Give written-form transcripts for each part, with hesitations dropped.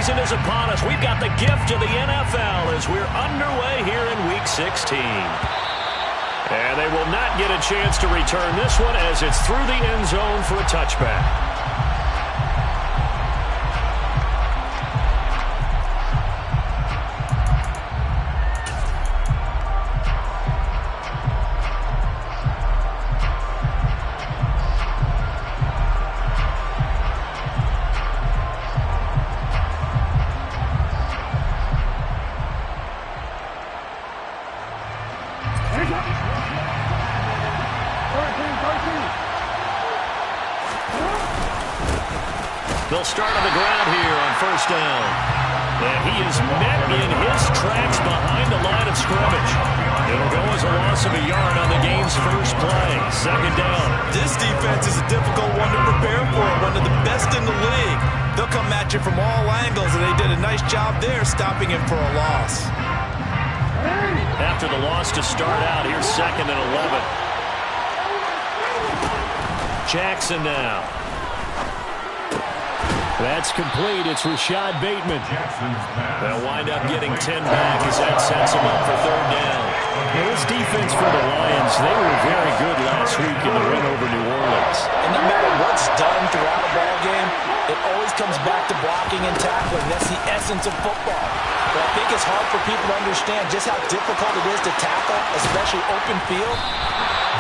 season is upon us. We've got the gift of the NFL as we're underway here in Week 16. And they will not get a chance to return this one as it's through the end zone for a touchback. They'll start on the ground here on first down. And he is met in his tracks behind the line of scrimmage. It'll go as a loss of a yard on the game's first play. Second down. This defense is a difficult one to prepare for. One of the best in the league. They'll come at you from all angles, and they did a nice job there stopping him for a loss. After the loss to start out, here's second and 11. Jackson now. That's complete. It's Rashad Bateman. They'll wind up getting 10 back as that sets them up for third down. Now, this defense for the Lions, they were very good last week in the win over New Orleans. And no matter what's done throughout a ball game, it always comes back to blocking and tackling. That's the essence of football. But I think it's hard for people to understand just how difficult it is to tackle, especially open field.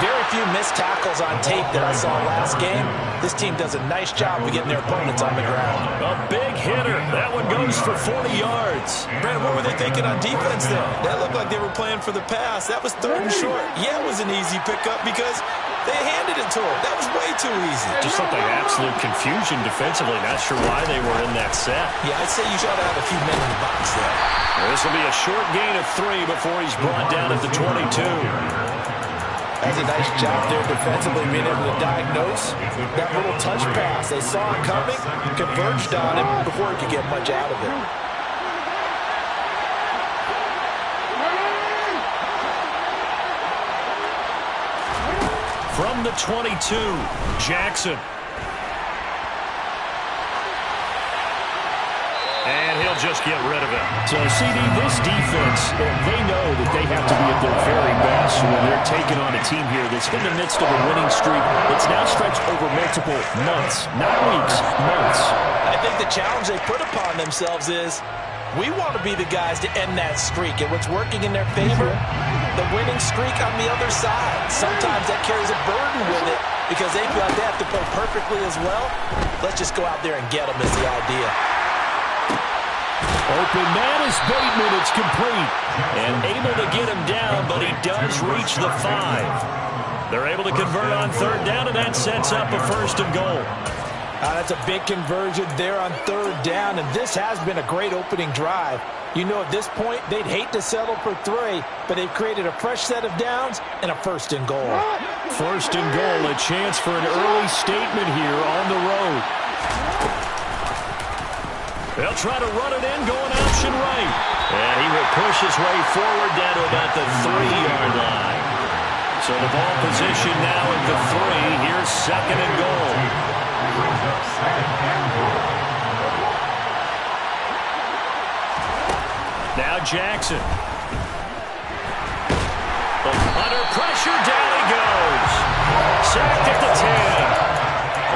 Very few missed tackles on tape that I saw last game. This team does a nice job of getting their opponents on the ground. A big hitter. That one goes for 40 yards. Brandon, what were they thinking on defense there? That looked like they were playing for the pass. That was third and short. Yeah, it was an easy pickup because they handed it to him. That was way too easy. Just looked like absolute confusion defensively. Not sure why they were in that set. Yeah, I'd say you should have a few men in the box there. This will be a short gain of 3 before he's brought down at the 22. That's a nice job there defensively, being able to diagnose that little touch pass. They saw it coming, converged on him before he could get much out of it. From the 22, Jackson. And he'll just get rid of it. So, CD, this defense, they know that they have to be at their very best when they're taking on a team here that's in the midst of a winning streak. It's now stretched over multiple months, not weeks, months. I think the challenge they put upon themselves is we want to be the guys to end that streak. And what's working in their favor, the winning streak on the other side. Sometimes that carries a burden with it because they feel like they have to play perfectly as well. Let's just go out there and get them is the idea. Open man is Bateman. It's complete. And able to get him down, but he does reach the 5. They're able to convert on third down, and that sets up a first and goal. That's a big conversion there on third down, and this has been a great opening drive. You know, at this point, they'd hate to settle for 3, but they've created a fresh set of downs and a first and goal. First and goal, a chance for an early statement here on the road. They'll try to run it in, going option right. And he will push his way forward down to about the 3-yard line. So the ball position now at the 3. Here's second and goal. Now Jackson. Under pressure, down he goes. Sacked at the 10.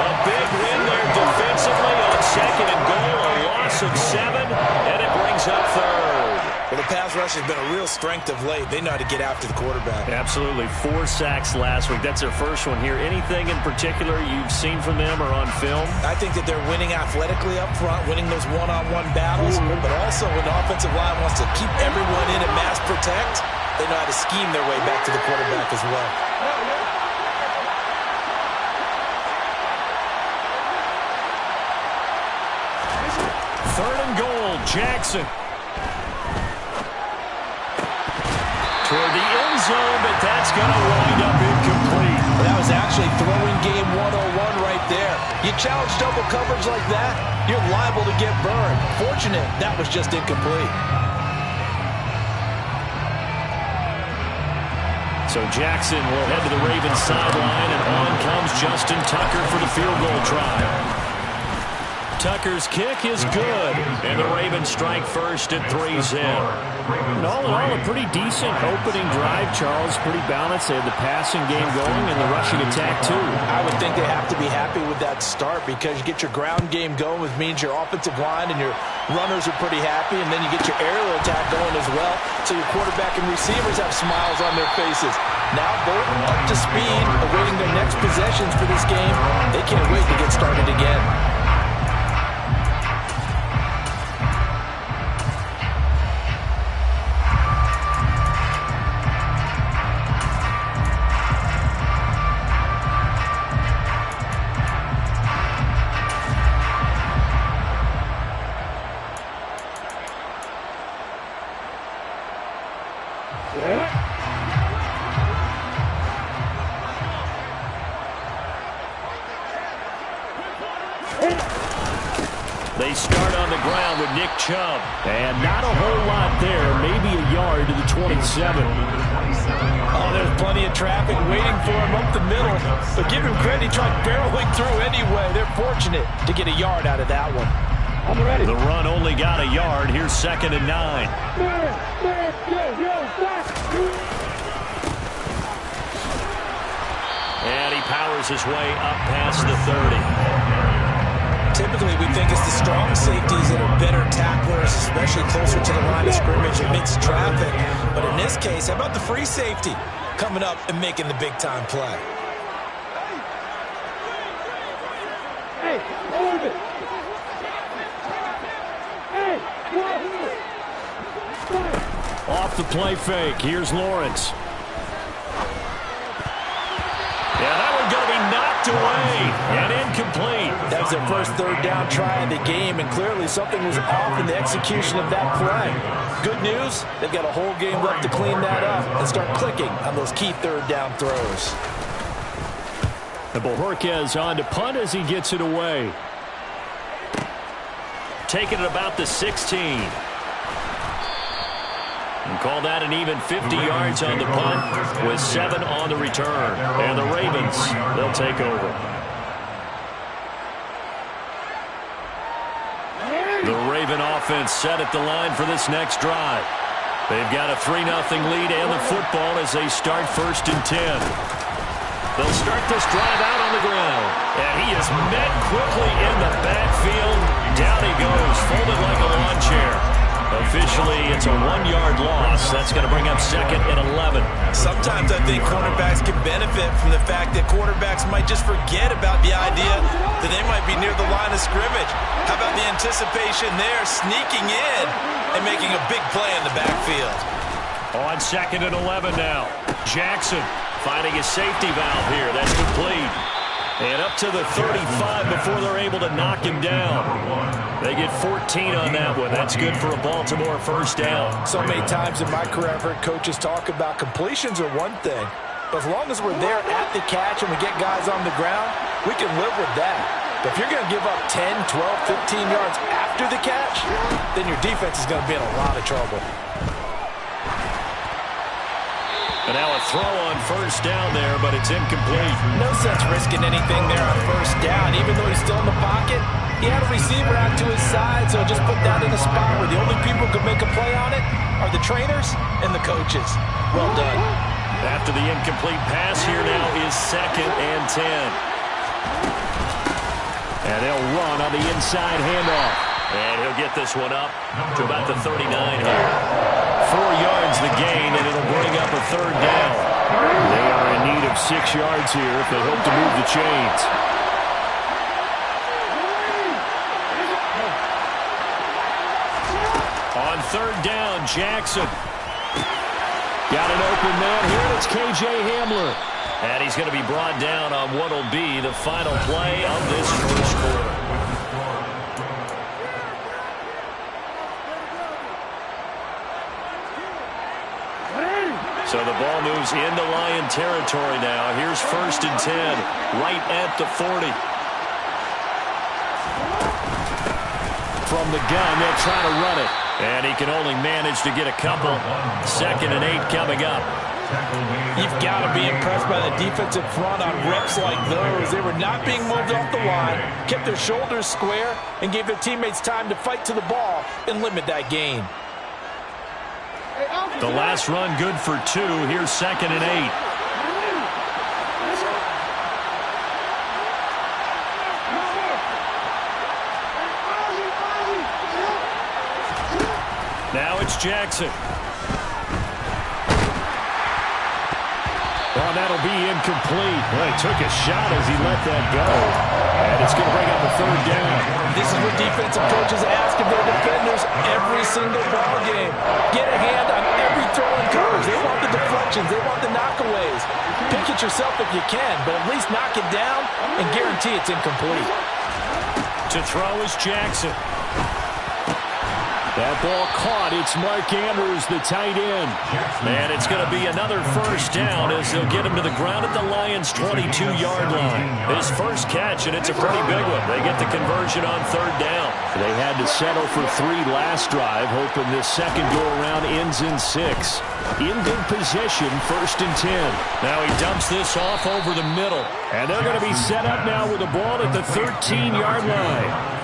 A big win there defensively on second and goal. A loss of 7, and it brings up third. Well, the pass rush has been a real strength of late. They know how to get after the quarterback. Absolutely. 4 sacks last week. That's their first one here. Anything in particular you've seen from them or on film? I think that they're winning athletically up front, winning those one-on-one battles, but also when the offensive line wants to keep everyone in and mass protect, they know how to scheme their way back to the quarterback as well. Third and goal, Jackson. Toward the end zone, but that's going to wind up incomplete. That was actually throwing game 101 right there. You challenge double coverage like that, you're liable to get burned. Fortunate, that was just incomplete. So Jackson will head to the Ravens sideline, and on comes Justin Tucker for the field goal try. Tucker's kick is good. And the Ravens strike first at 3-0. And all in all, a pretty decent opening drive, Charles. Pretty balanced. They had the passing game going and the rushing attack, too. I would think they have to be happy with that start because you get your ground game going, which means your offensive line and your runners are pretty happy, and then you get your aerial attack going as well, so your quarterback and receivers have smiles on their faces. Now both up to speed, awaiting their next possessions for this game. They can't wait to get started again. They start on the ground with Nick Chubb. And not a whole lot there. Maybe a yard to the 27. Oh, there's plenty of traffic waiting for him up the middle. But give him credit, he tried barreling through anyway. They're fortunate to get a yard out of that one. I'm ready. The run only got a yard. Here's 2nd and 9. And he powers his way up past the 30. Typically, we think it's the strong safeties that are better tacklers, especially closer to the line of scrimmage amidst traffic. But in this case, how about the free safety coming up and making the big-time play? Hey, hold it. Hey, off the play fake. Here's Lawrence. Yeah, that one going to be knocked away and incomplete. That was their first third down try of the game, and clearly something was off in the execution of that play. Good news, they've got a whole game left to clean that up and start clicking on those key third down throws. And Bojorquez on to punt as he gets it away. Taking it about the 16. And call that an even 50 yards on the punt with 7 on the return. And the Ravens, they'll take over. The Raven offense set at the line for this next drive. They've got a 3-0 lead and the football as they start 1st and 10. They'll start this drive out on the ground. And he is met quickly in the backfield. Down he goes, folded like a lawn chair. Officially, it's a 1-yard loss. That's going to bring up 2nd and 11. Sometimes I think cornerbacks can benefit from the fact that quarterbacks might just forget about the idea that they might be near the line of scrimmage. How about the anticipation there, sneaking in and making a big play in the backfield? On 2nd and 11 now. Jackson finding his safety valve here. That's complete. And up to the 35 before they're able to knock him down. They get 14 on that one. That's good for a Baltimore first down. So many times in my career I've heard coaches talk about completions are one thing, but as long as we're there at the catch and we get guys on the ground, we can live with that. But if you're going to give up 10, 12, 15 yards after the catch, then your defense is going to be in a lot of trouble. And now a throw on first down there, but it's incomplete. No sense risking anything there on first down. Even though he's still in the pocket, he had a receiver out to his side, so just put that in a spot where the only people who can make a play on it are the trainers and the coaches. Well done. After the incomplete pass, here now is 2nd and 10. And they'll run on the inside handoff. And he'll get this one up to about the 39 here. 4 yards the gain, and it'll bring up a 3rd down. They are in need of 6 yards here if they hope to move the chains. On 3rd down, Jackson. Got an open man here. It's K.J. Hamler. And he's going to be brought down on what will be the final play of this first quarter. So the ball moves into Lion territory now. Here's 1st and 10, right at the 40. From the gun, they'll try to run it. And he can only manage to get a couple. 2nd and 8 coming up. You've got to be impressed by the defensive front on reps like those. They were not being moved off the line, kept their shoulders square, and gave their teammates time to fight to the ball and limit that gain. The last run good for 2. Here's 2nd and 8. Now it's Jackson. Oh, that'll be incomplete. Well, he took a shot as he let that go. And it's going to bring up a 3rd down. This is what defensive coaches ask of their defenders every single ball game. Get a hand on every throw in coverage. They want the deflections. They want the knockaways. Pick it yourself if you can, but at least knock it down and guarantee it's incomplete. To throw is Jackson. That ball caught. It's Mark Andrews, the tight end. And it's going to be another 1st down as they'll get him to the ground at the Lions' 22-yard line. His first catch, and it's a pretty big one. They get the conversion on 3rd down. They had to settle for 3 last drive, hoping this second go-around ends in 6. In good position, 1st and 10. Now he dumps this off over the middle. And they're going to be set up now with the ball at the 13-yard line.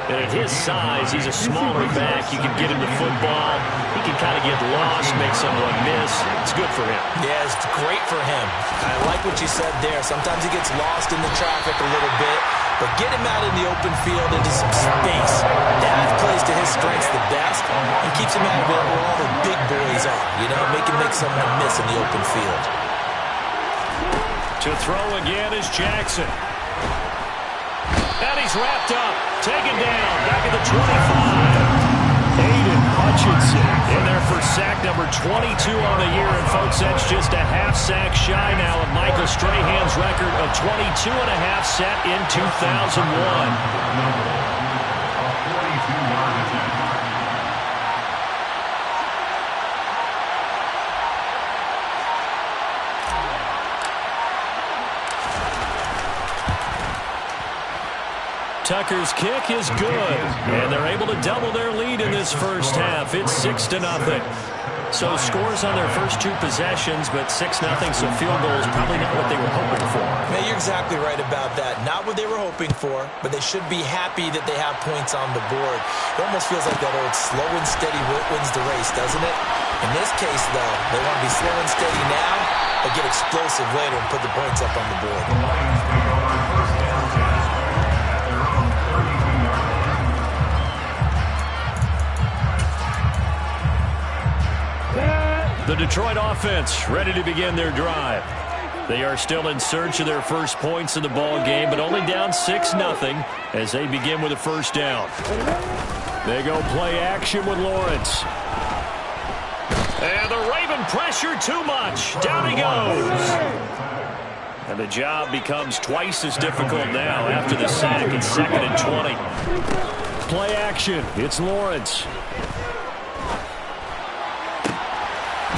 And at his size, he's a smaller back. You can get him the football. He can kind of get lost, make someone miss. It's good for him. Yeah, it's great for him. I like what you said there. Sometimes he gets lost in the traffic a little bit, but get him out in the open field into some space. That plays to his strengths the best and keeps him out of it where all the big boys are. You know, make someone miss in the open field. To throw again is Jackson. And he's wrapped up. Taken down. Back at the 25. Aiden Hutchinson in there for sack number 22 on the year. And, folks, that's just a half sack shy now of Michael Strahan's record of 22 and a half set in 2001. Tucker's kick is good, and they're able to double their lead in this first half. It's 6-0. So scores on their first 2 possessions, but 6-0, so field goal is probably not what they were hoping for. Yeah, you're exactly right about that. Not what they were hoping for, but they should be happy that they have points on the board. It almost feels like that old slow and steady wins the race, doesn't it? In this case, though, they want to be slow and steady now, but get explosive later and put the points up on the board. The Detroit offense ready to begin their drive. They are still in search of their first points in the ball game, but only down 6-0 as they begin with a 1st down. They go play action with Lawrence. And the Raven pressure too much. Down he goes. And the job becomes twice as difficult now after the sack. It's 2nd and 20. Play action. It's Lawrence.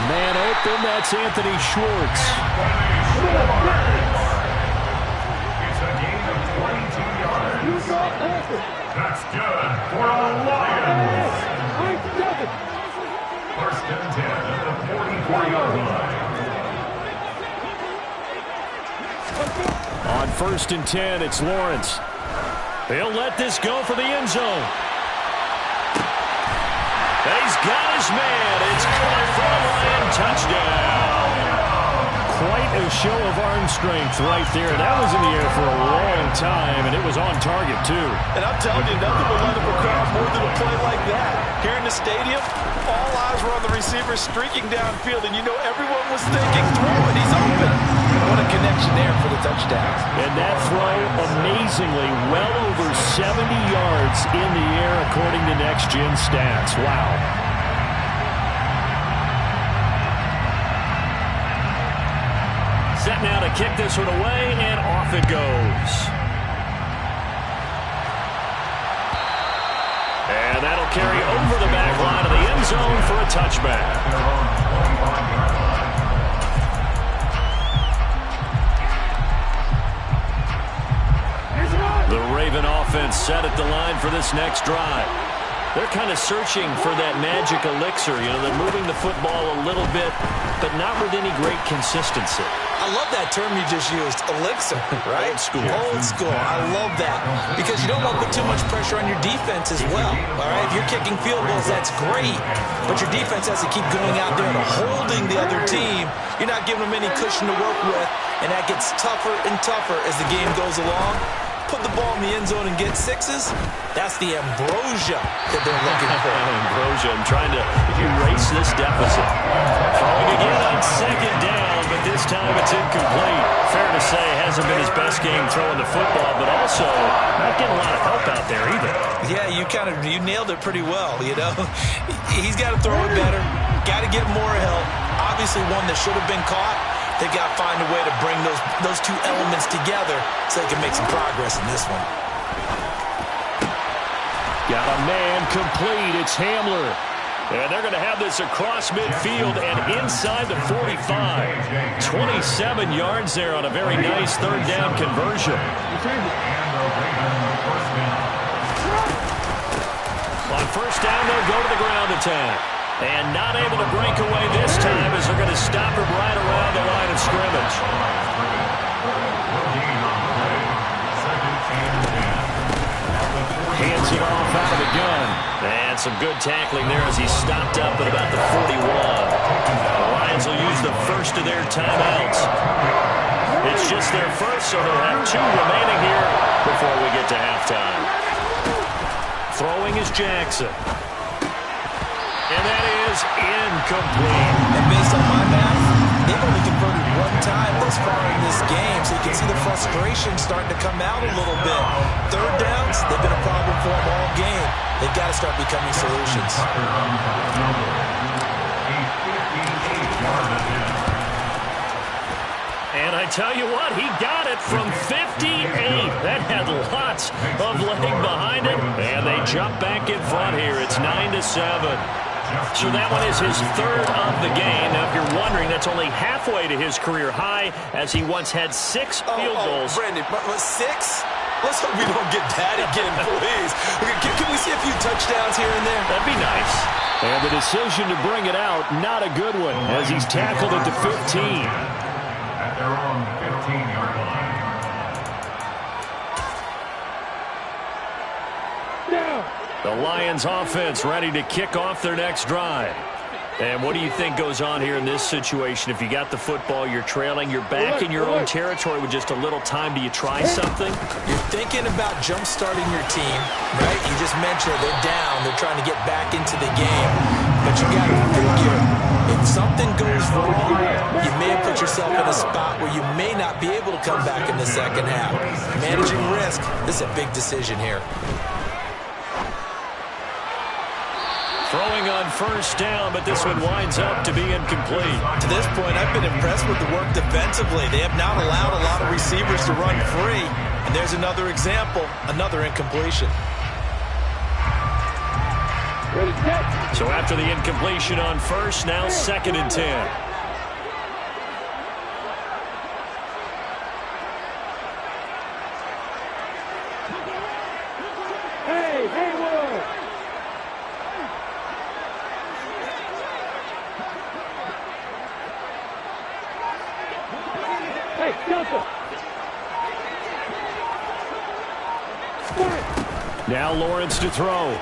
Man open, that's Anthony Schwartz. It's a gain of 22 yards. That's good for the Lions. 1st and 10 at the 44-yard line. On 1st and 10, it's Lawrence. He'll let this go for the end zone. He's got his man. It's caught for a Lion touchdown. Quite a show of arm strength right there. That was in the air for a long time, and it was on target, too. And I'm telling you, nothing will light up a crowd more than a play like that. Here in the stadium, all eyes were on the receiver streaking downfield, and you know everyone was thinking, throw it, he's open. What a connection there for the touchdown. And that throw, amazingly, well over 70 yards in the air, according to Next Gen Stats. Wow. Set now to kick this one away, and off it goes. And that'll carry over the back line of the end zone for a touchback. The Raven offense set at the line for this next drive. They're kind of searching for that magic elixir. You know, they're moving the football a little bit, but not with any great consistency. I love that term you just used, elixir, right? Old school. Old school. I love that because you don't want to put too much pressure on your defense as well, all right? If you're kicking field goals, that's great, but your defense has to keep going out there and holding the other team. You're not giving them any cushion to work with, and that gets tougher and tougher as the game goes along. Put the ball in the end zone and get sixes, that's the ambrosia that they're looking for. Ambrosia, I'm trying to erase this deficit. Throwing again on second down, but this time it's incomplete. Fair to say, hasn't been his best game throwing the football, but also not getting a lot of help out there either. Yeah, you nailed it pretty well, you know. He's got to throw it better, got to get more help. Obviously one that should have been caught. They got to find a way to bring those two elements together so they can make some progress in this one. Got a man complete. It's Hamler. And they're going to have this across midfield and inside the 45. 27 yards there on a very nice third down conversion. On first down, they'll go to the ground attack. And not able to break away this time as they're going to stop him right around the line of scrimmage. Hands it off out of the gun. And some good tackling there as he stopped up at about the 41. The Lions will use the first of their timeouts. It's just their first, so they'll have 2 remaining here before we get to halftime. Throwing is Jackson. And that is incomplete. And based on my math, they've only converted 1 time thus far in this game, so you can see the frustration starting to come out a little bit. Third downs, they've been a problem for them all game. They've got to start becoming solutions. And I tell you what, he got it from 58. That had lots of leg behind it. And they jump back in front here. It's 9-7. So that one is his third of the game. Now, if you're wondering, that's only halfway to his career high, as he once had 6 field goals. Brandon, but 6? Let's hope we don't get that again, please. Can we see a few touchdowns here and there? That'd be nice. And the decision to bring it out, not a good one, as he's tackled at the 15. At their own 15-yard line. The Lions offense ready to kick off their next drive. And what do you think goes on here in this situation? If you got the football, you're trailing, you're back in your own territory with just a little time. Do you try something? You're thinking about jump-starting your team, right? You just mentioned it. They're down. They're trying to get back into the game. But you got to figure, if something goes wrong, you may have put yourself in a spot where you may not be able to come back in the second half. Managing risk, this is a big decision here. Throwing on first down, but this one winds up to be incomplete. To this point, I've been impressed with the work defensively. They have not allowed a lot of receivers to run free. And there's another example, another incompletion. So after the incompletion on first, now 2nd and 10. Now Lawrence to throw.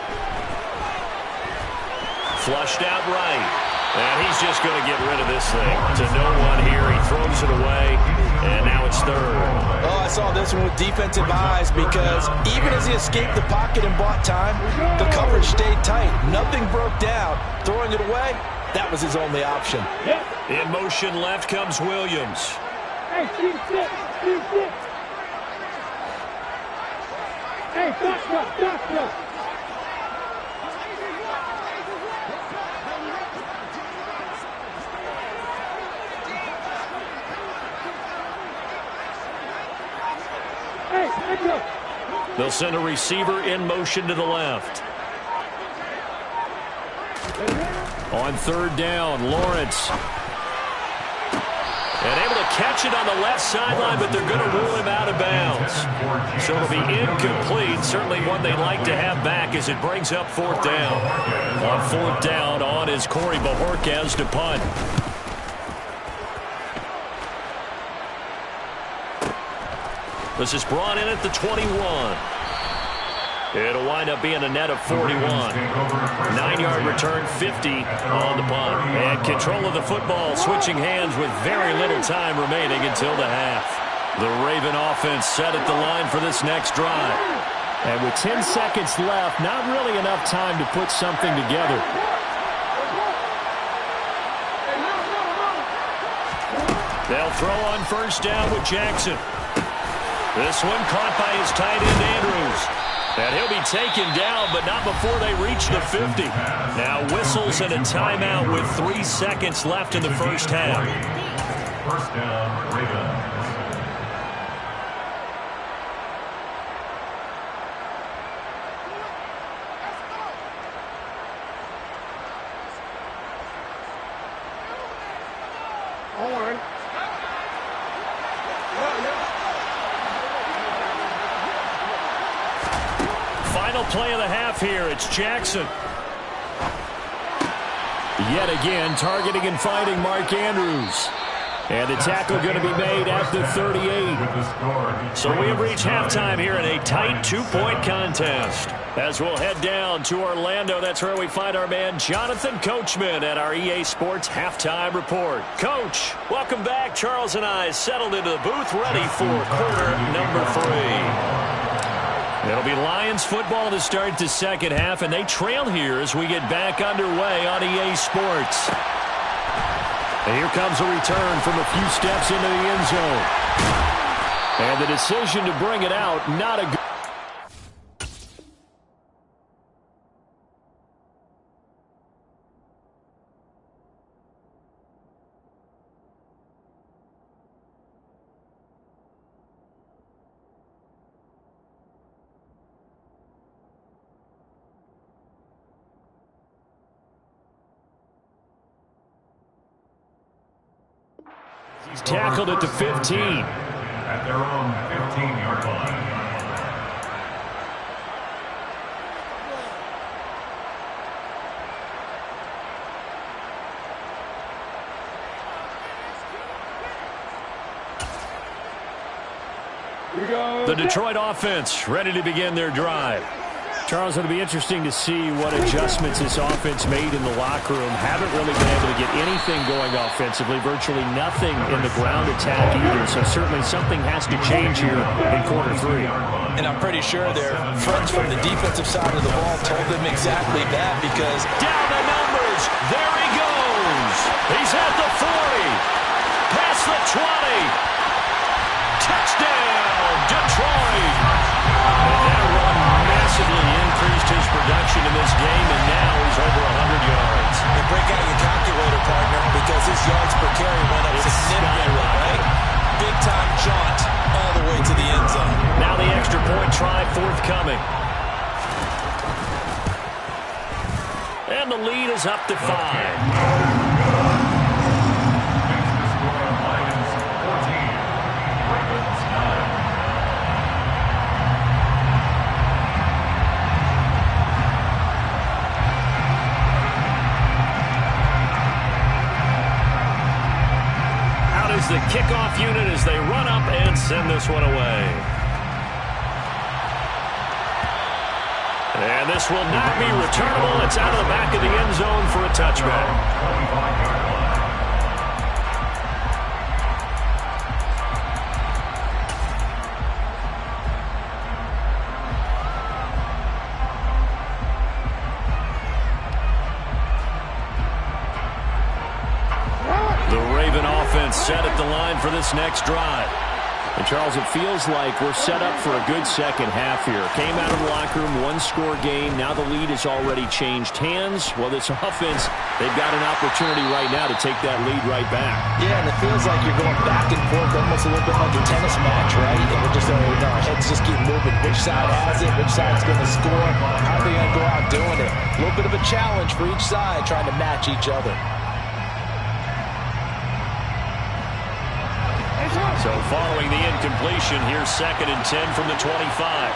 Flushed out right. And he's just going to get rid of this thing. To no one here. He throws it away. And now it's 3rd. Oh, I saw this one with defensive eyes because even as he escaped the pocket and bought time, the coverage stayed tight. Nothing broke down. Throwing it away, that was his only option. In motion left comes Williams. Hey, team 6. Hey, doctor. They'll send a receiver in motion to the left. On 3rd down, Lawrence. And able to catch it on the left sideline, but they're going to rule him out of bounds. So it'll be incomplete. Certainly one they'd like to have back as it brings up fourth down. On fourth down, on is Corey Bajorquez to punt. This is brought in at the 21. It'll wind up being a net of 41. 9-yard return, 50 on the punt. And control of the football, switching hands with very little time remaining until the half. The Raven offense set at the line for this next drive. And with 10 seconds left, not really enough time to put something together. They'll throw on first down with Jackson. This one caught by his tight end, Andrews. And he'll be taken down, but not before they reach the 50. Now whistles and a timeout with 3 seconds left in the first half. First down, Ravens. Play of the half here. It's Jackson. Yet again, targeting and fighting Mark Andrews. And the tackle going to be made at the 38. So we have reached halftime here in a tight 2-point contest. As we'll head down to Orlando, that's where we find our man Jonathan Coachman at our EA Sports Halftime Report. Coach, welcome back. Charles and I settled into the booth ready for quarter number 3. It'll be Lions football to start the second half, and they trail here as we get back underway on EA Sports. And here comes a return from a few steps into the end zone. And the decision to bring it out, not a good... He's tackled at the 15. At their own 15-yard line. The Detroit offense ready to begin their drive. Charles, it'll be interesting to see what adjustments this offense made in the locker room. Haven't really been able to get anything going offensively, virtually nothing in the ground attack either. So certainly something has to change here in quarter 3. And I'm pretty sure their friends from the defensive side of the ball told them exactly that, because down the numbers. There he goes. He's at the 40. Past the 20. Touchdown, Detroit. And that run massively increased his production in this game, and now he's over 100 yards. And break out your calculator, partner, because his yards per carry went up significantly, right? Big-time jaunt all the way to the end zone. Now the extra point try forthcoming. And the lead is up to 5. The kickoff unit as they run up and send this one away. And this will not be returnable. It's out of the back of the end zone for a touchback. Set at the line for this next drive. And Charles, it feels like we're set up for a good second half here. Came out of the locker room, one-score game. Now the lead has already changed hands. Well, this offense, they've got an opportunity right now to take that lead right back. Yeah, and it feels like you're going back and forth, almost a little bit like a tennis match, right? And we're just, our heads just keep moving. Which side has it? Which side's going to score? How are they going to go out doing it? A little bit of a challenge for each side, trying to match each other. So following the incompletion, here's 2nd and 10 from the 25.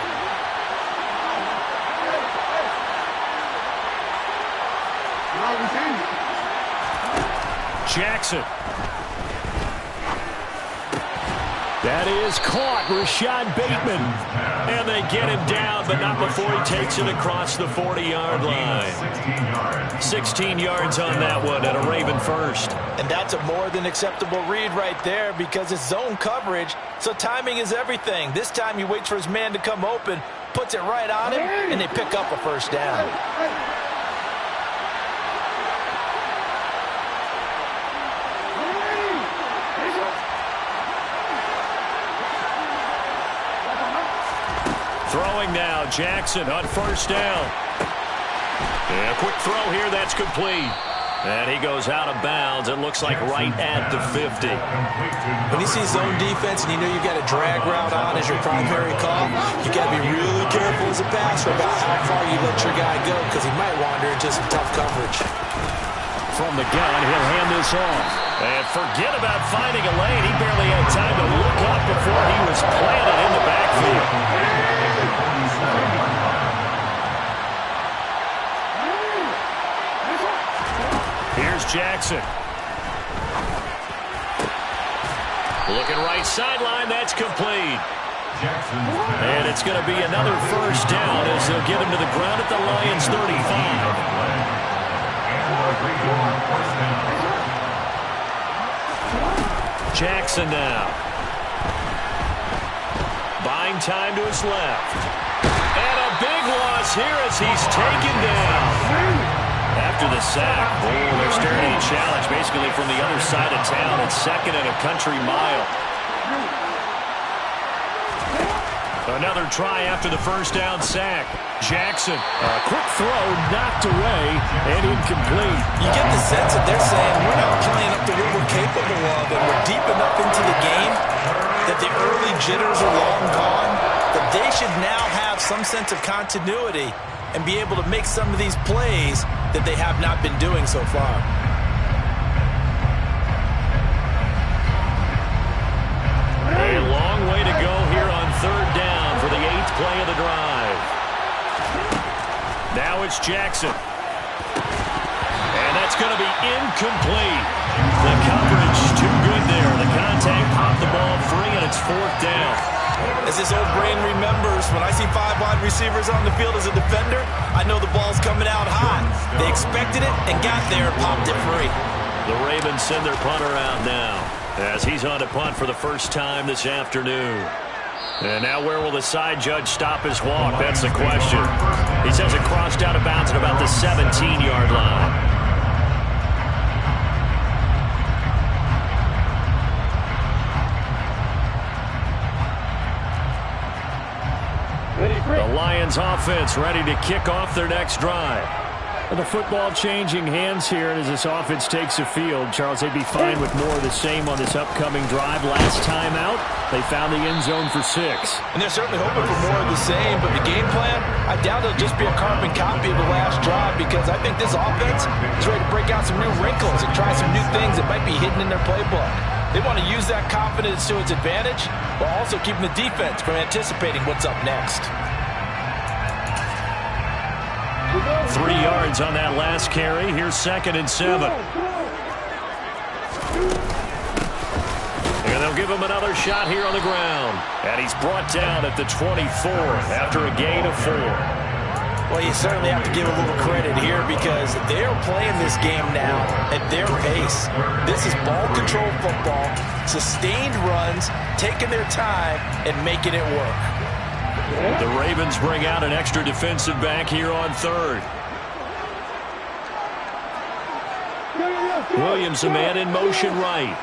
Jackson. That is caught. Rashad Bateman. And they get him down, but not before he takes it across the 40-yard line. 16 yards on that one, and a Raven first. And that's a more than acceptable read right there because it's zone coverage, so timing is everything. This time he waits for his man to come open, puts it right on him, and they pick up a first down. Throwing now, Jackson on first down. And a quick throw here, that's complete. And he goes out of bounds. It looks like right at the 50. When you see zone defense and you know you've got a drag route on as your primary call, you got to be really careful as a passer about how far you let your guy go because he might wander into some tough coverage. From the gun, he'll hand this off. And forget about finding a lane. He barely had time to look up before he was planted in the backfield. Here's Jackson. Looking right sideline, that's complete. And it's going to be another first down as they'll get him to the ground at the Lions' 35. Jackson now. Buying time to his left. And a big loss here as he's taken down. After the sack, they're starting a challenge basically from the other side of town. It's 2nd and a country mile. Another try after the first down sack. Jackson, a quick throw, knocked away, and incomplete. You get the sense that they're saying we're not playing up to what we're capable of, and we're deep enough into the game that the early jitters are long gone, that they should now have some sense of continuity and be able to make some of these plays that they have not been doing so far. A long way to go here on 3rd down for the 8th play of the drive. Now it's Jackson. And that's going to be incomplete. The coverage too good there. The contact popped the ball free, and it's 4th down. As this old brain remembers, when I see 5 wide receivers on the field as a defender, I know the ball's coming out hot. They expected it and got there and popped it free. The Ravens send their punter out now as he's on to punt for the first time this afternoon. And now where will the side judge stop his walk? That's the question. He says it crossed out of bounds at about the 17-yard line. The Lions offense ready to kick off their next drive. The football changing hands here as this offense takes the field. Charles, they'd be fine with more of the same on this upcoming drive. Last time out, they found the end zone for 6. And they're certainly hoping for more of the same, but the game plan, I doubt it'll just be a carbon copy of the last drive because I think this offense is ready to break out some new wrinkles and try some new things that might be hidden in their playbook. They want to use that confidence to its advantage while also keeping the defense from anticipating what's up next. 3 yards on that last carry. Here's 2nd and 7. And they'll give him another shot here on the ground. And he's brought down at the 24 after a gain of 4. Well, you certainly have to give a little credit here because they're playing this game now at their pace. This is ball control football, sustained runs, taking their time, and making it work. The Ravens bring out an extra defensive back here on 3rd. Williams, a man in motion right.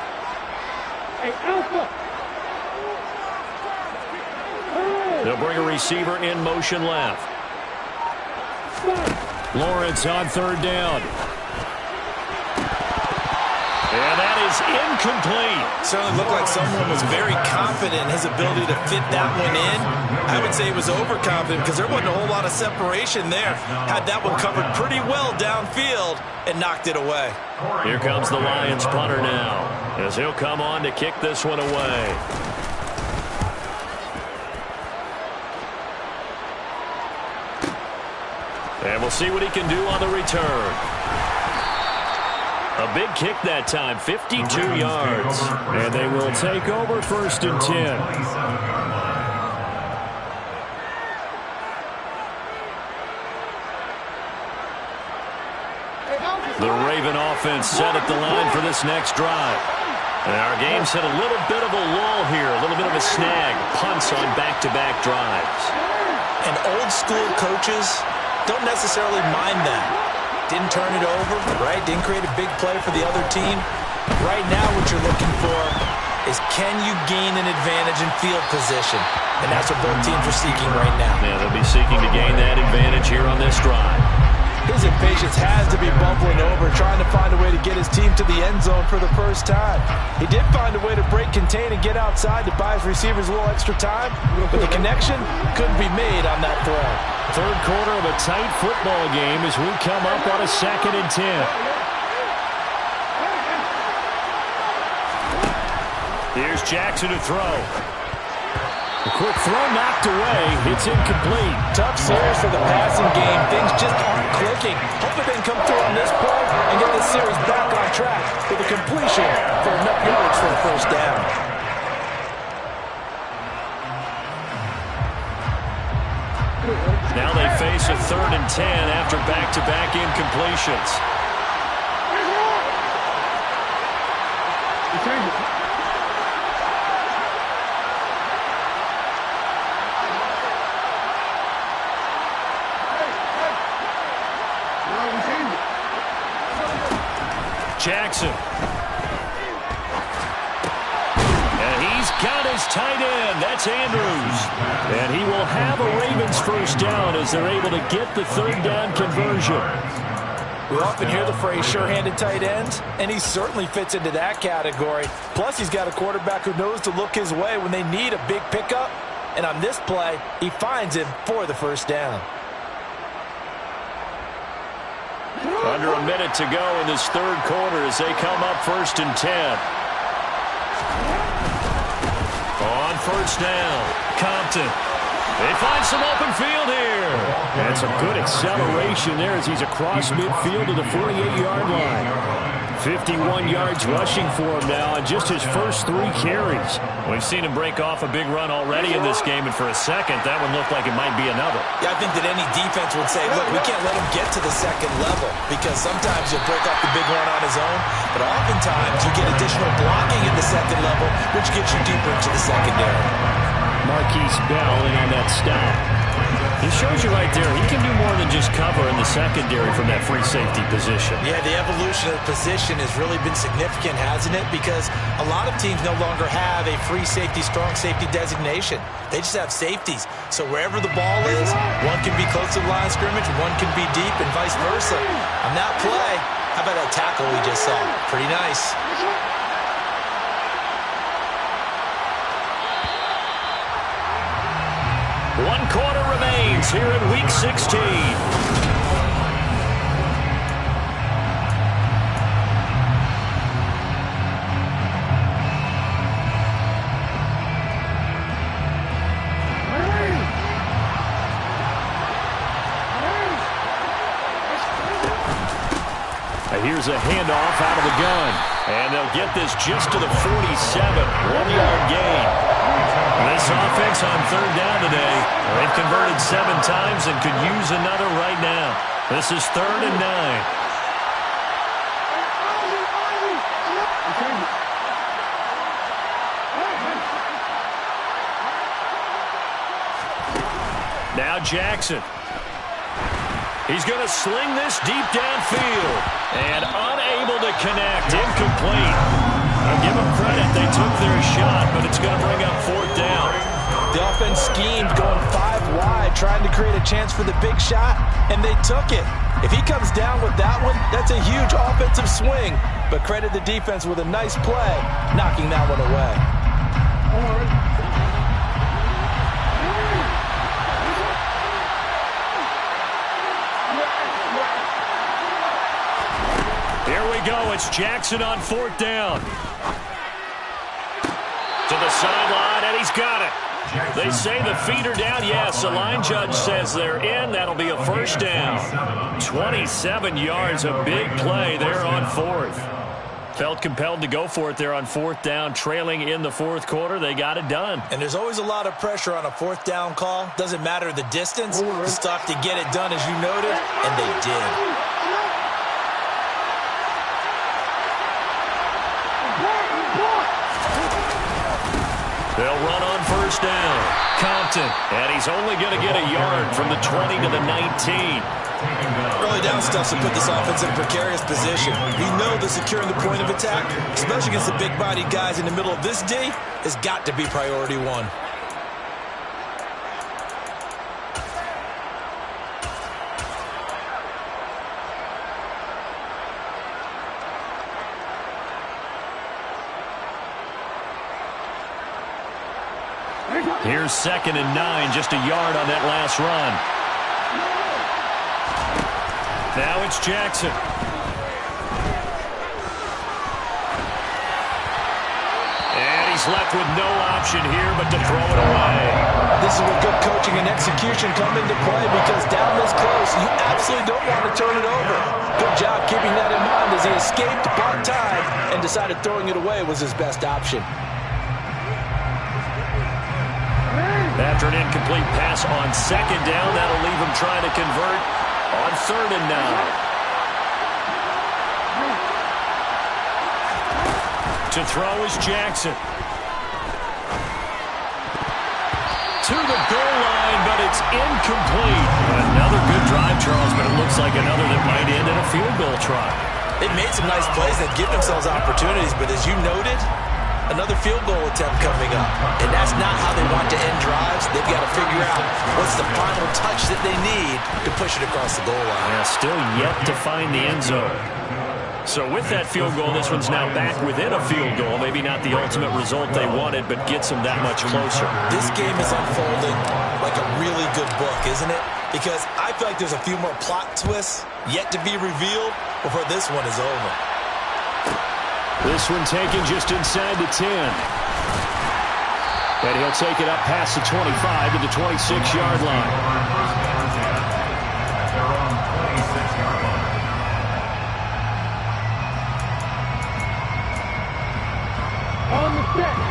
They'll bring a receiver in motion left. Lawrence on 3rd down. And that is is incomplete. Certainly looked like someone was very confident in his ability to fit that one in. I would say he was overconfident because there wasn't a whole lot of separation there. Had that one covered pretty well downfield and knocked it away. Here comes the Lions punter now, as he'll come on to kick this one away. And we'll see what he can do on the return. A big kick that time, 52 yards. And they will take over 1st and 10. The Raven offense set at the line for this next drive. And our game's hit a little bit of a lull here, a little bit of a snag. Punts on back-to-back drives. And old school coaches don't necessarily mind that. Didn't turn it over, right? Didn't create a big play for the other team. Right now what you're looking for is can you gain an advantage in field position? And that's what both teams are seeking right now. Yeah, they'll be seeking to gain that advantage here on this drive. His impatience has to be bubbling over, trying to find a way to get his team to the end zone for the first time. He did find a way to break contain and get outside to buy his receivers a little extra time, but the connection couldn't be made on that throw. Third quarter of a tight football game as we come up on a 2nd and 10. Here's Jackson to throw. A quick throw knocked away. It's incomplete. Tough series for the passing game. Things just aren't clicking. Hoping they can come through on this play and get this series back on track with a completion for enough yards for a first down. Now they face a 3rd and 10 after back-to-back incompletions. Jackson. And he's got his tight end. That's Andrews. And he will have a Ravens first down as they're able to get the 3rd down conversion. We often hear the phrase sure-handed tight ends, and he certainly fits into that category. Plus, he's got a quarterback who knows to look his way when they need a big pickup. And on this play, he finds him for the first down. Under a minute to go in this 3rd quarter as they come up 1st and 10. On 1st down, Compton. They find some open field here. That's a good acceleration there as he's across midfield to the 48-yard line. 51 yards rushing for him now on just his first 3 carries. We've seen him break off a big run already in this game, and for a second, that one looked like it might be another. Yeah, I think that any defense would say, look, we can't let him get to the 2nd level because sometimes he'll break off the big run on his own, but oftentimes you get additional blocking at the 2nd level, which gets you deeper into the secondary. Marquise Bell in on that stop. He shows you right there, he can do more than just cover in the secondary from that free safety position. Yeah, the evolution of the position has really been significant, hasn't it? Because a lot of teams no longer have a free safety, strong safety designation. They just have safeties. So wherever the ball is, one can be close to the line of scrimmage, one can be deep, and vice versa. On that play, how about that tackle we just saw? Pretty nice. One quarter remains here in Week 16. Here's a handoff out of the gun. And they'll get this just to the 47. 1-yard gain. This offense on 3rd down today, they've converted 7 times and could use another right now. This is 3rd and 9. Now Jackson. He's going to sling this deep downfield. And unable to connect. Incomplete. I'll give them credit. They took their shot, but it's going to bring up 4th down. The offense schemed going 5 wide, trying to create a chance for the big shot, and they took it. If he comes down with that one, that's a huge offensive swing. but credit the defense with a nice play, knocking that one away. Here we go. It's Jackson on 4th down. To the sideline, and he's got it. They say the feet are down. Yes, the line judge says they're in. That'll be a 1st down. 27 yards, a big play there on 4th. Felt compelled to go for it there on 4th down, trailing in the 4th quarter. They got it done. And there's always a lot of pressure on a 4th down call. Doesn't matter the distance. Just have to get it done, as you noted, and they did. They'll run on 1st down. Compton, and he's only going to get a yard from the 20 to the 19. Early down stuff to put this offense in a precarious position. We know that securing the point of attack, especially against the big-bodied guys in the middle of this D, has got to be priority one. Here's 2nd and 9, just a yard on that last run. Now it's Jackson. And he's left with no option here but to throw it away. This is where good coaching and execution come into play, because down this close, you absolutely don't want to turn it over. Good job keeping that in mind as he escaped, bought time, and decided throwing it away was his best option. After an incomplete pass on 2nd down, that'll leave him trying to convert on 3rd and 9. To throw is Jackson. To the goal line, but it's incomplete. Another good drive, Charles, but it looks like another that might end in a field goal try. They've made some nice plays that give themselves opportunities, but as you noted, another field goal attempt coming up. And that's not how they want to end drives. They've got to figure out what's the final touch that they need to push it across the goal line. Yeah, still yet to find the end zone. So with that field goal, this one's now back within a field goal. Maybe not the ultimate result they wanted, but gets them that much closer. This game is unfolding like a really good book, isn't it? Because I feel like there's a few more plot twists yet to be revealed before this one is over. This one taken just inside the 10. And he'll take it up past the 25 to the 26-yard line.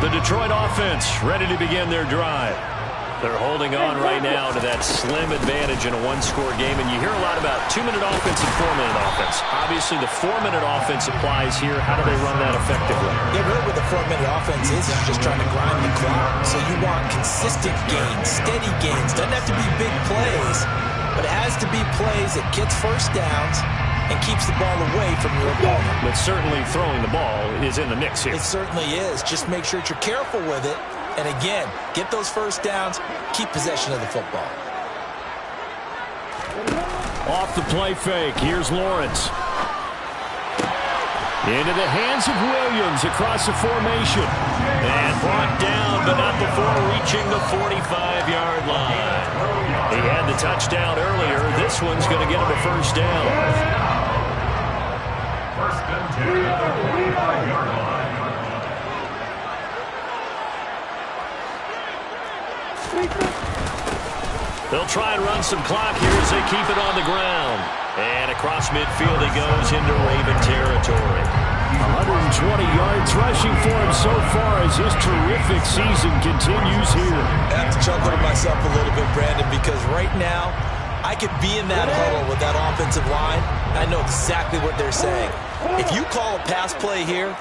The Detroit offense ready to begin their drive. They're holding on right now to that slim advantage in a one-score game, and you hear a lot about 2-minute offense and 4-minute offense. Obviously, the 4-minute offense applies here. How do they run that effectively? Yeah, really what the 4-minute offense is just trying to grind the clock. So you want consistent gains, steady gains. Doesn't have to be big plays, but it has to be plays that gets first downs and keeps the ball away from your opponent. But certainly throwing the ball is in the mix here. It certainly is. Just make sure that you're careful with it. And again, get those first downs, keep possession of the football. Off the play fake, here's Lawrence. Into the hands of Williams across the formation. And brought down, but not before reaching the 45-yard line. He had the touchdown earlier. This one's going to get him a first down. First and 10 at the 45-yard line. They'll try and run some clock here as they keep it on the ground. And across midfield he goes into Raven territory. 120 yards rushing for him so far as his terrific season continues here. I have to chuckle to myself a little bit, Brandon, because right now I could be in that huddle with that offensive line. I know exactly what they're saying. If you call a pass play here,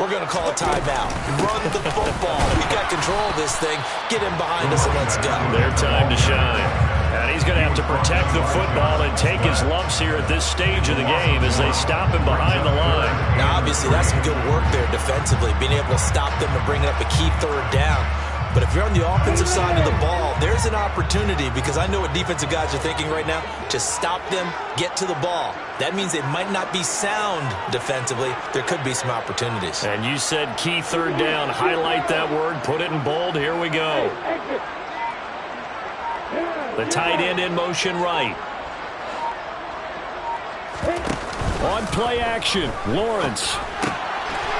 we're going to call a timeout. Run the football. We got control of this thing. Get him behind us and let's go. Their time to shine. And he's going to have to protect the football and take his lumps here at this stage of the game as they stop him behind the line. Now, obviously, that's some good work there defensively, being able to stop them and bring up a key third down. But if you're on the offensive side of the ball, there's an opportunity, because I know what defensive guys are thinking right now. Just stop them, get to the ball. That means they might not be sound defensively. There could be some opportunities. And you said key third down. Highlight that word. Put it in bold. Here we go. The tight end in motion right. On play action, Lawrence.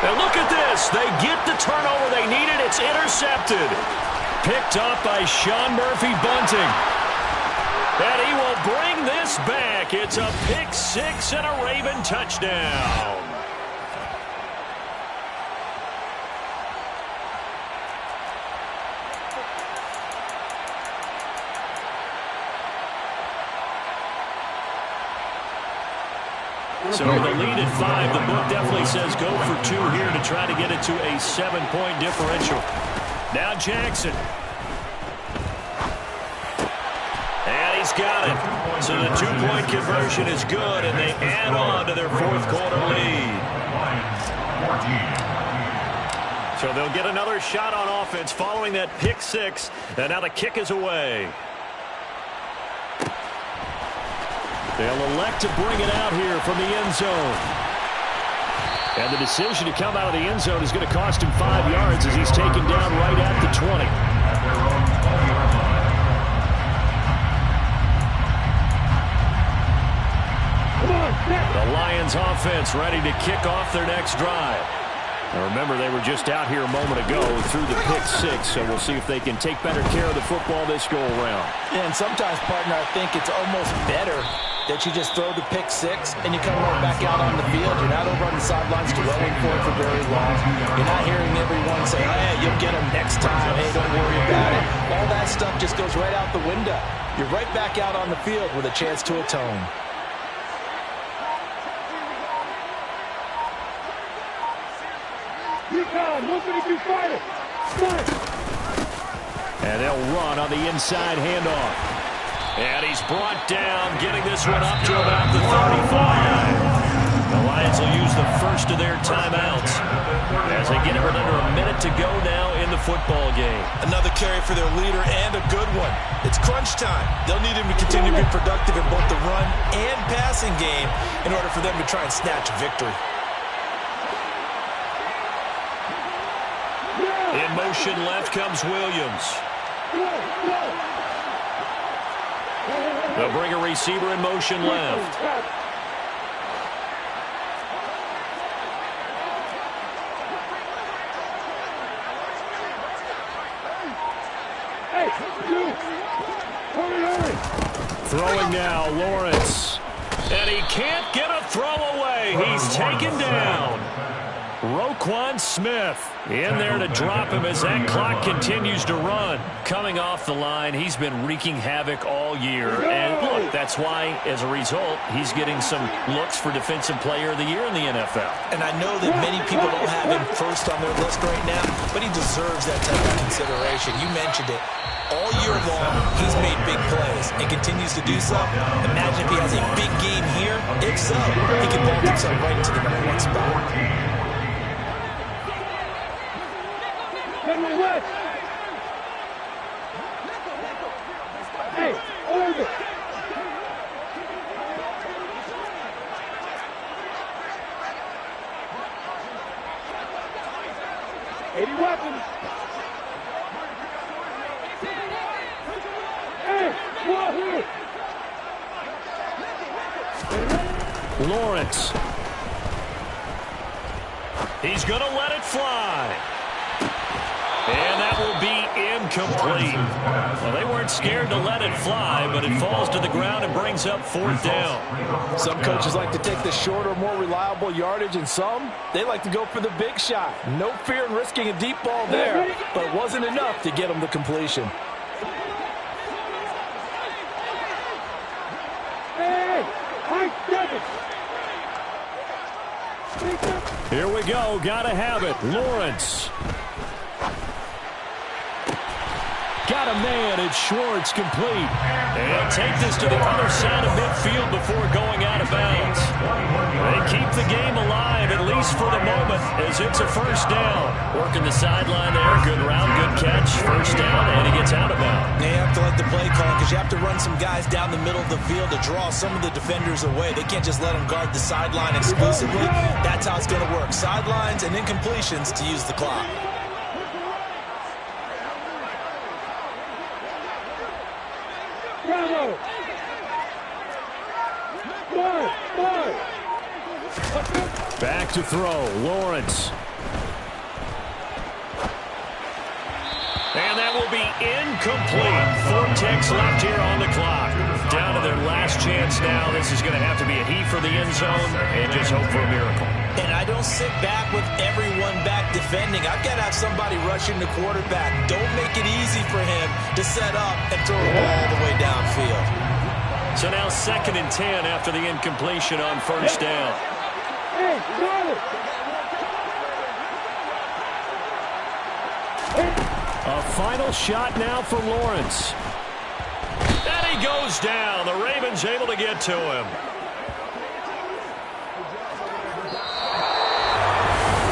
And look at this. They get the turnover they needed. It's intercepted. Picked up by Sean Murphy-Bunting. And he will bring this back. It's a pick six and a Raven touchdown. So the lead at 5, the book definitely says go for 2 here to try to get it to a 7-point differential. Now Jackson. And he's got it. So the 2-point conversion is good, and they add on to their fourth quarter lead. So they'll get another shot on offense following that pick six, and now the kick is away. They'll elect to bring it out here from the end zone. And the decision to come out of the end zone is going to cost him 5 yards as he's taken down right at the 20. The Lions offense ready to kick off their next drive. Now remember, they were just out here a moment ago through the pick six, so we'll see if they can take better care of the football this go-around. Yeah, and sometimes, partner, I think it's almost better that you just throw the pick six and you come right back out on the field. You're not over on the sidelines dwelling for it for very long. You're not hearing everyone say, hey, you'll get them next time. Hey, don't worry about it. All that stuff just goes right out the window. You're right back out on the field with a chance to atone. And they'll run on the inside handoff. And he's brought down, getting this one up to about the 35. The Lions will use the first of their timeouts as they get it under a minute to go now in the football game. Another carry for their leader, and a good one. It's crunch time. They'll need him to continue to be productive in both the run and passing game in order for them to try and snatch a victory. In motion left comes Williams. They'll bring a receiver in motion left. Throwing now, Lawrence. And he can't get a throw away. He's taken down. Roquan Smith in there to drop him as that clock continues to run. Coming off the line, he's been wreaking havoc all year. And look, that's why, as a result, he's getting some looks for Defensive Player of the Year in the NFL. And I know that many people don't have him first on their list right now, but he deserves that type of consideration. You mentioned it. All year long, he's made big plays and continues to do so. Imagine if he has a big game here. If so, he can vault himself right into the #1 spot. Hey, over. Any weapons? Hey, one here. Lawrence. He's going to let it fly. And that will be incomplete. Well, they weren't scared to let it fly, but it falls to the ground and brings up fourth down. Some coaches like to take the shorter, more reliable yardage, and some, they like to go for the big shot. No fear in risking a deep ball there, but it wasn't enough to get them the completion. Here we go. Got to have it. Lawrence. Got a man. It's Schwartz, complete. And take this to the other side of midfield before going out of bounds. They keep the game alive, at least for the moment, as it's a first down. Working the sideline there. Good route, good catch. First is you have to run some guys down the middle of the field to draw some of the defenders away. They can't just let them guard the sideline exclusively. That's how it's going to work. Sidelines and incompletions to use the clock. Bravo! Back to throw, Lawrence. And that will be incomplete. 4 ticks left here on the clock. Down to their last chance now. This is going to have to be a heave for the end zone and just hope for a miracle. And I don't sit back with everyone back defending. I've got to have somebody rushing the quarterback. Don't make it easy for him to set up and throw the ball all the way downfield. So now 2nd and 10 after the incompletion on first down. A final shot now for Lawrence. And he goes down. The Ravens able to get to him.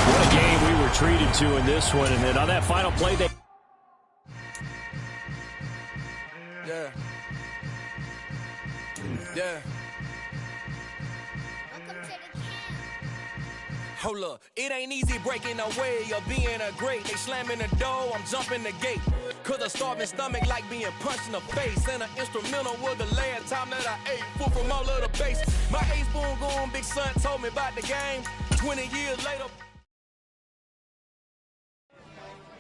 What a game we were treated to in this one. And then on that final play, they... Yeah. Hold up, it ain't easy breaking away or being a great. They slamming the door, I'm jumping the gate. Cause a starving stomach like being punched in the face. And an instrumental was the last time that I ate food from all of the base. My ace boom going, big son told me about the game. 20 years later.